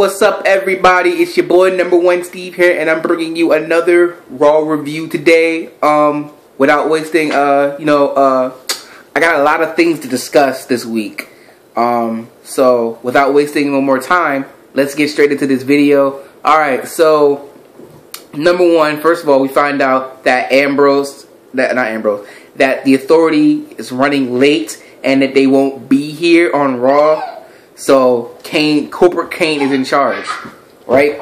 What's up, everybody? It's your boy Number One Steve here, and I'm bringing you another Raw review today. Without wasting, I got a lot of things to discuss this week. So without wasting no more time, let's get straight into this video. All right, so number one, first of all, we find out that that the Authority is running late and that they won't be here on Raw. So Corporate Kane is in charge, right?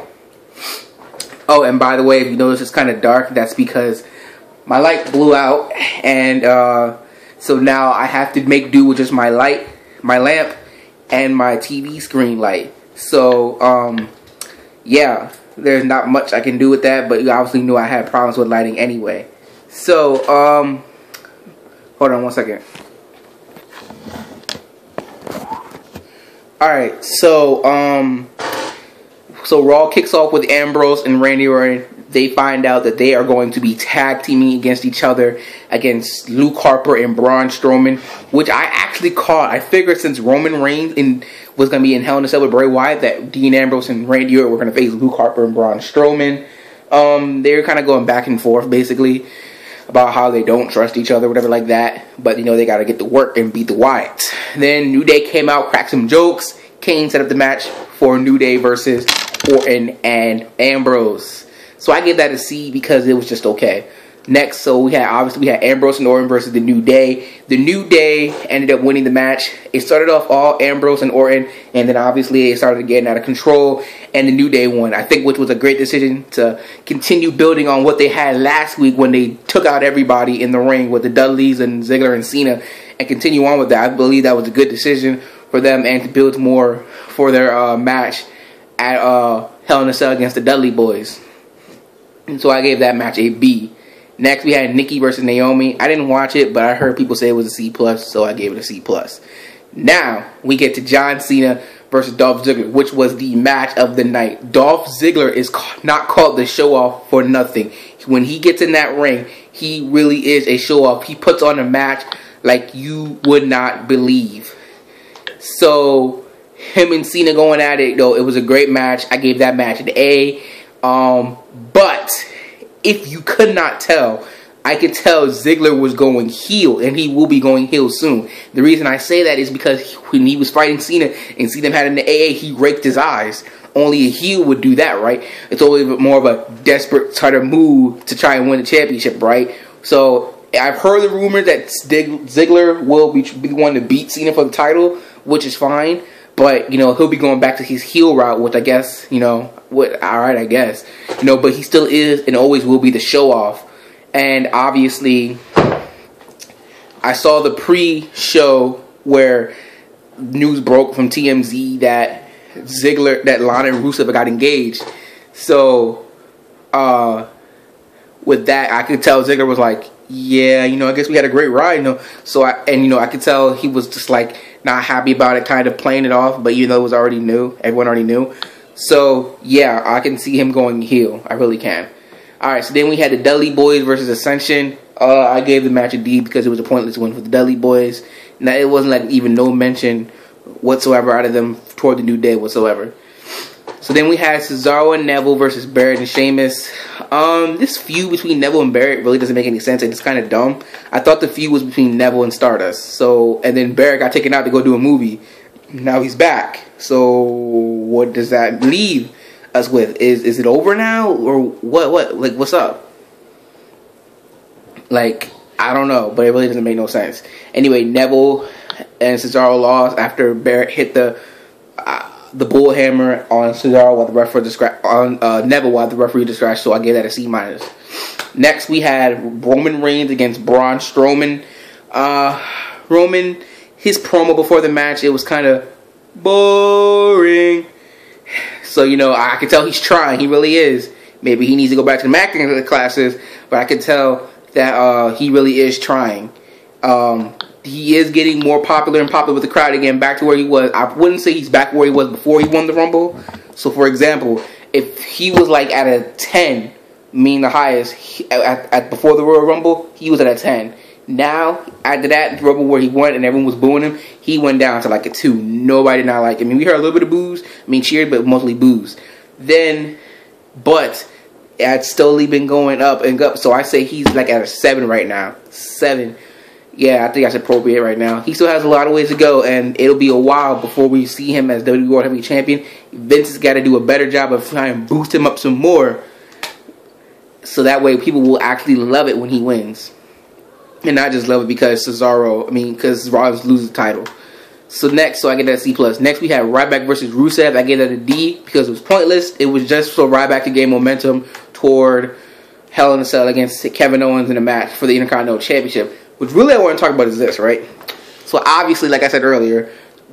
Oh, and by the way, if you notice it's kind of dark, that's because my light blew out, and so now I have to make do with just my lamp, and my TV screen light. So yeah, there's not much I can do with that, but you obviously knew I had problems with lighting anyway. So hold on one second. Alright, so Raw kicks off with Ambrose and Randy Orton. They find out that they are going to be tag teaming against each other, against Luke Harper and Braun Strowman, which I actually caught. I figured since Roman Reigns was going to be in Hell in a Cell with Bray Wyatt, that Dean Ambrose and Randy Orton were going to face Luke Harper and Braun Strowman. They're kind of going back and forth, basically, about how they don't trust each other, whatever like that. But, you know, they got to get to work and beat the Wyatts. Then New Day came out, cracked some jokes. Kane set up the match for New Day versus Orton and Ambrose. So I gave that a C because it was just okay. Next, so we had Ambrose and Orton versus the New Day. The New Day ended up winning the match. It started off all Ambrose and Orton, and then obviously it started getting out of control, and the New Day won. I think which was a great decision to continue building on what they had last week when they took out everybody in the ring with the Dudleys and Ziggler and Cena, and continue on with that. I believe that was a good decision for them and to build more for their match at Hell in a Cell against the Dudley Boys. And so I gave that match a B. Next, we had Nikki versus Naomi. I didn't watch it, but I heard people say it was a C+, so I gave it a C+. Now, we get to John Cena versus Dolph Ziggler, which was the match of the night. Dolph Ziggler is not called the show-off for nothing. When he gets in that ring, he really is a show-off. He puts on a match like you would not believe. So, him and Cena going at it, though, it was a great match. I gave that match an A. But if you could not tell, I could tell Ziggler was going heel, and he will be going heel soon. The reason I say that is because when he was fighting Cena, and Cena had in the AA, he raked his eyes. Only a heel would do that, right? It's always more of a desperate sort of move to try and win the championship, right? So, I've heard the rumor that Ziggler will be the one to beat Cena for the title, which is fine. But, you know, he'll be going back to his heel route, which I guess, you know, alright, I guess. You know, but he still is and always will be the show-off. And obviously, I saw the pre-show where news broke from TMZ that Lana and Rusev got engaged. So, with that, I could tell Ziggler was like, yeah, you know, I guess we had a great ride, you know. So, I could tell he was just like not happy about it, kind of playing it off, but you know, it was already new. Everyone already knew. So, yeah, I can see him going heel. I really can. Alright, so then we had the Dudley Boys versus Ascension. I gave the match a D because it was a pointless win for the Dudley Boys. Now, it wasn't like even no mention whatsoever out of them toward the New Day whatsoever. So then we had Cesaro and Neville versus Barrett and Sheamus. This feud between Neville and Barrett really doesn't make any sense, and it's kind of dumb. I thought the feud was between Neville and Stardust. So, and then Barrett got taken out to go do a movie. Now he's back. So, what does that leave us with? Is it over now? Or what? Like, what's up? Like, I don't know, but it really doesn't make no sense. Anyway, Neville and Cesaro lost after Barrett hit the bull hammer on Cesaro while the referee Neville while the referee distracted, so I gave that a C-. Next, we had Roman Reigns against Braun Strowman. Roman, his promo before the match, it was kind of boring. So, you know, I can tell he's trying. He really is. Maybe he needs to go back to the acting classes, but I can tell that he really is trying. He is getting more popular and popular with the crowd again, back to where he was. I wouldn't say he's back where he was before he won the Rumble. So, for example, if he was like at a 10, meaning the highest, before the Royal Rumble, he was at a 10. Now, after that Rumble where he won and everyone was booing him, he went down to like a 2. Nobody did not like him. I mean, we heard a little bit of boos. I mean, cheers, but mostly boos. Then, but it's slowly been going up and up. So I say he's like at a 7 right now. 7. Yeah, I think that's appropriate right now. He still has a lot of ways to go, and it'll be a while before we see him as WWE World Heavyweight Champion. Vince has got to do a better job of trying to boost him up some more, so that way people will actually love it when he wins. And not just love it because because Rollins loses the title. So next, I get that C+. Next, we have Ryback versus Rusev. I gave that a D because it was pointless. It was just so Ryback to gain momentum toward Hell in a Cell against Kevin Owens in a match for the Intercontinental Championship. Which really I want to talk about is this, right? So obviously, like I said earlier,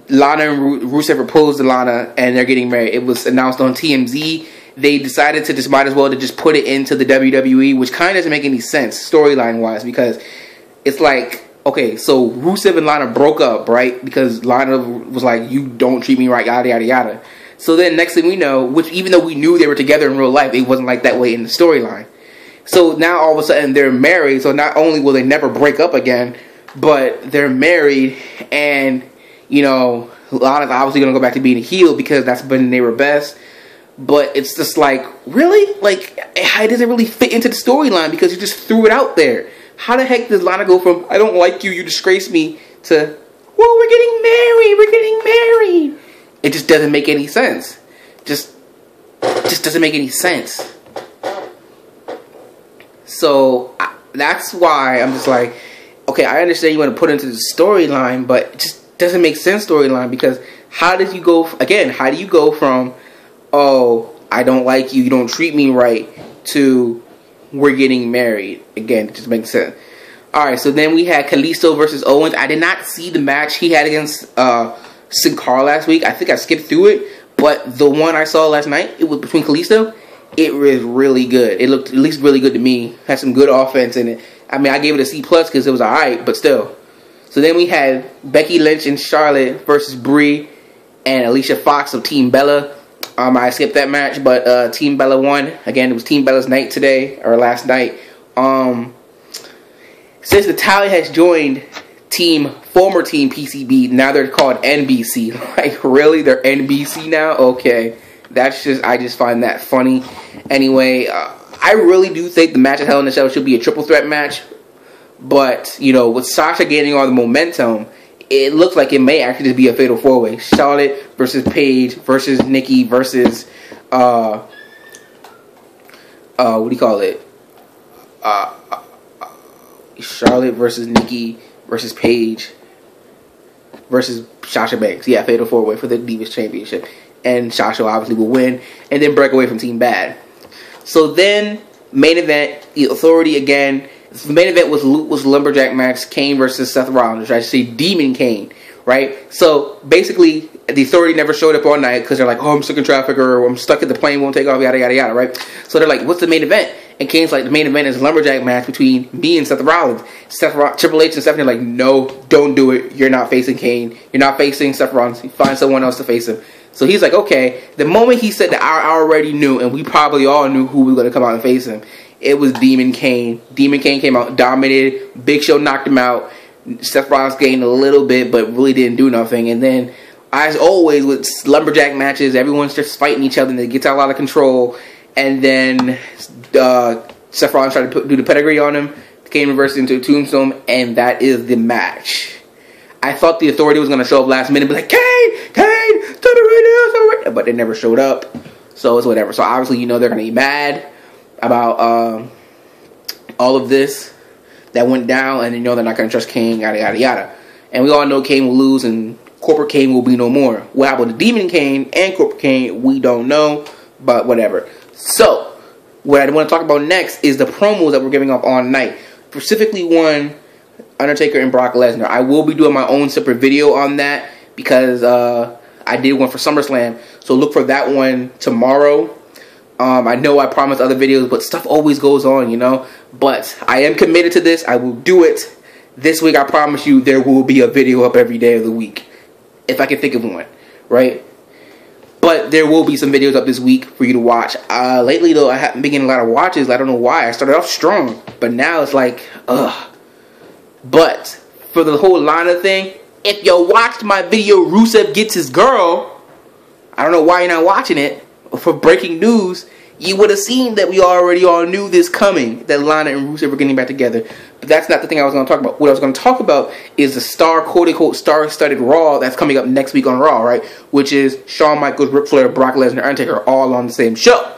Lana and Rusev proposed to Lana and they're getting married. It was announced on TMZ. They decided to just might as well to just put it into the WWE, which kind of doesn't make any sense storyline-wise because it's like, okay, so Rusev and Lana broke up, right? Because Lana was like, you don't treat me right, yada, yada, yada. So then next thing we know, which even though we knew they were together in real life, it wasn't like that way in the storyline. So now all of a sudden they're married, so not only will they never break up again, but they're married and, you know, Lana's obviously going to go back to being a heel because that's when they were best. But it's just like, really? Like, it doesn't really fit into the storyline because you just threw it out there. How the heck does Lana go from, I don't like you, you disgrace me, to, well, we're getting married. It just doesn't make any sense. Just doesn't make any sense. So, that's why I'm just like, okay, I understand you want to put it into the storyline, but it just doesn't make sense storyline because how do you go from, oh, I don't like you, you don't treat me right, to we're getting married? Again, it just makes sense. Alright, so then we had Kalisto versus Owens. I did not see the match he had against Sin Cara last week. I think I skipped through it, but the one I saw last night, it was between Kalisto. It was really good. It looked at least really good to me. Had some good offense in it. I mean, I gave it a C+ because it was alright, but still. So then we had Becky Lynch and Charlotte versus Brie and Alicia Fox of Team Bella. I skipped that match, but Team Bella won. Again, it was Team Bella's night today, or last night. Since Natalya has joined former Team PCB, now they're called NBC. Like, really? They're NBC now? Okay. I just find that funny. Anyway, I really do think the match at Hell in a Cell should be a triple threat match. But, you know, with Sasha gaining all the momentum, it looks like it may actually just be a fatal 4-way. Charlotte versus Paige versus Nikki versus, what do you call it? Charlotte versus Nikki versus Paige versus Sasha Banks. Yeah, fatal 4-way for the Divas Championship. And Sasha obviously will win and then break away from Team Bad. So then, main event, the Authority again. The main event was Lumberjack match, Kane versus Seth Rollins, or I should say Demon Kane, right? So basically, the Authority never showed up all night because they're like, oh, I'm stuck in traffic, or I'm stuck at the plane, won't take off, yada, yada, yada, right? So they're like, what's the main event? And Kane's like, the main event is a Lumberjack match between me and Seth Rollins. Triple H and Stephanie are like, no, don't do it. You're not facing Kane. You're not facing Seth Rollins. You find someone else to face him. So he's like, okay. The moment he said that, I already knew, and we probably all knew who was going to come out and face him. It was Demon Kane. Demon Kane came out, dominated. Big Show knocked him out. Seth Rollins gained a little bit, but really didn't do nothing. And then, as always, with Lumberjack matches, everyone's just fighting each other, and it gets out of control. And then Seth Rollins tried to do the pedigree on him. Kane reversed into a tombstone, and that is the match. I thought the Authority was going to show up last minute and be like, Kane, stop it right now, but they never showed up. So it's whatever. So obviously, you know they're going to be mad about all of this that went down, and you know they're not going to trust Kane, yada, yada, yada. And we all know Kane will lose, and Corporate Kane will be no more. What happened to Demon Kane and Corporate Kane, we don't know, but whatever. So, what I want to talk about next is the promos that we're giving off all night. Specifically one, Undertaker and Brock Lesnar. I will be doing my own separate video on that because I did one for SummerSlam. So look for that one tomorrow. I know I promised other videos, but stuff always goes on, you know. But I am committed to this. I will do it. This week, I promise you, there will be a video up every day of the week. If I can think of one, right? But there will be some videos up this week for you to watch. Lately, though, I haven't been getting a lot of watches. I don't know why. I started off strong, but now it's like, ugh. But for the whole Lana thing, if you watched my video, Rusev gets his girl, I don't know why you're not watching it. For breaking news, you would have seen that we already all knew this coming, that Lana and Rusev were getting back together. But that's not the thing I was going to talk about. What I was going to talk about is the quote-unquote, star-studded Raw that's coming up next week on Raw, right? Which is Shawn Michaels, Ric Flair, Brock Lesnar, Undertaker, all on the same show.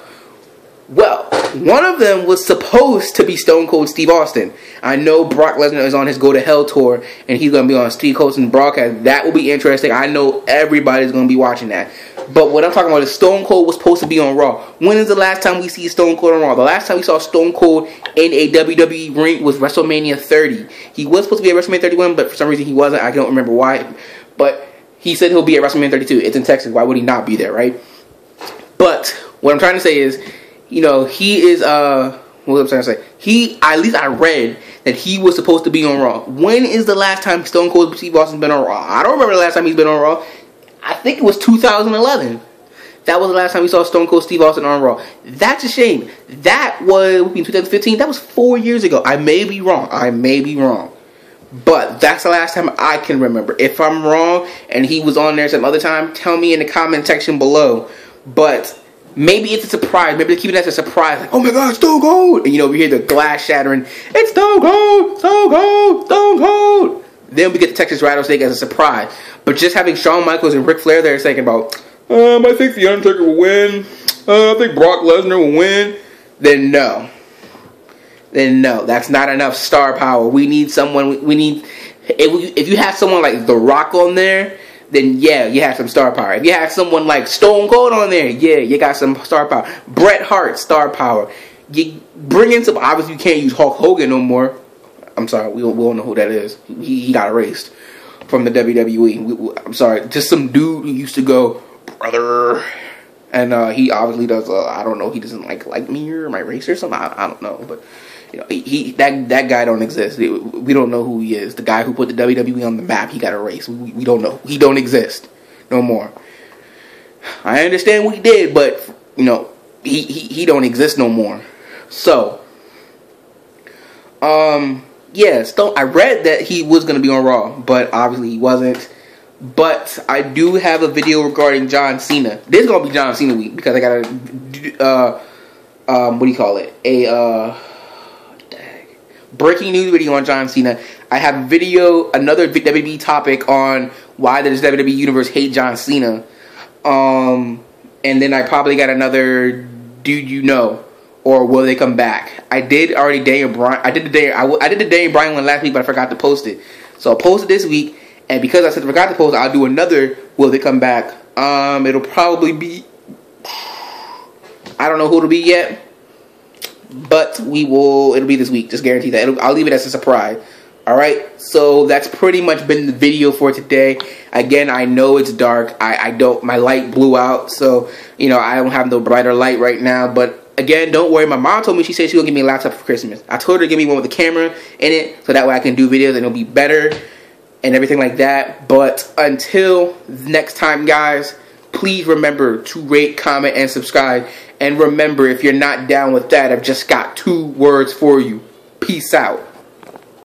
Well, one of them was supposed to be Stone Cold Steve Austin. I know Brock Lesnar is on his Go to Hell tour, and he's going to be on Steve Austin's broadcast. That will be interesting. I know everybody's going to be watching that. But what I'm talking about is Stone Cold was supposed to be on Raw. When is the last time we see Stone Cold on Raw? The last time we saw Stone Cold in a WWE ring was WrestleMania 30. He was supposed to be at WrestleMania 31, but for some reason he wasn't. I don't remember why. But he said he'll be at WrestleMania 32. It's in Texas. Why would he not be there, right? But what I'm trying to say is, you know, he is, what I'm trying to say, at least I read that he was supposed to be on Raw. When is the last time Stone Cold Steve Austin's been on Raw? I don't remember the last time he's been on Raw. I think it was 2011. That was the last time we saw Stone Cold Steve Austin on Raw. That's a shame. That was in 2015. That was 4 years ago. I may be wrong. But that's the last time I can remember. If I'm wrong and he was on there some other time, tell me in the comment section below. But maybe it's a surprise. Maybe they're keeping that as a surprise. Like, oh my God, Stone Cold. And you know, we hear the glass shattering. It's Stone Cold, Stone Cold, Stone Cold. Then we get the Texas Rattlesnake as a surprise. But just having Shawn Michaels and Ric Flair there thinking about, I think The Undertaker will win. I think Brock Lesnar will win. Then no. That's not enough star power. We need someone, if you have someone like The Rock on there, then yeah, you have some star power. If you have someone like Stone Cold on there, yeah, you got some star power. Bret Hart, star power. You bring in some, obviously you can't use Hulk Hogan no more. I'm sorry, we don't know who that is. He got erased from the WWE. I'm sorry, just some dude who used to go, brother. And he obviously does, I don't know, he doesn't like me or my race or something. I don't know, but you know, that guy don't exist. We don't know who he is. The guy who put the WWE on the map, he got erased. We don't know. He don't exist no more. I understand what he did, but you know, he don't exist no more. So, yeah, I read that he was going to be on Raw, but obviously he wasn't. But I do have a video regarding John Cena. This is going to be John Cena week because I got a, what do you call it? Breaking news video on John Cena. I have a video, another WWE topic on why does WWE Universe hate John Cena. And then I probably got another, do you know? Or will they come back? I did already Daniel Bryan. I did the Daniel Bryan one last week, but I forgot to post it. So I'll post it this week. And because I said I forgot to post it, I'll do another will they come back. It'll probably be, I don't know who it'll be yet. But it'll be this week. Just guarantee that. I'll leave it as a surprise. Alright, so that's pretty much been the video for today. Again, I know it's dark. My light blew out. So, you know, I don't have no brighter light right now. But again, don't worry. My mom told me, she said she was going to give me a laptop for Christmas. I told her to give me one with a camera in it. So that way I can do videos and it'll be better. And everything like that. But until next time, guys, please remember to rate, comment, and subscribe. And remember, if you're not down with that, I've just got 2 words for you. Peace out.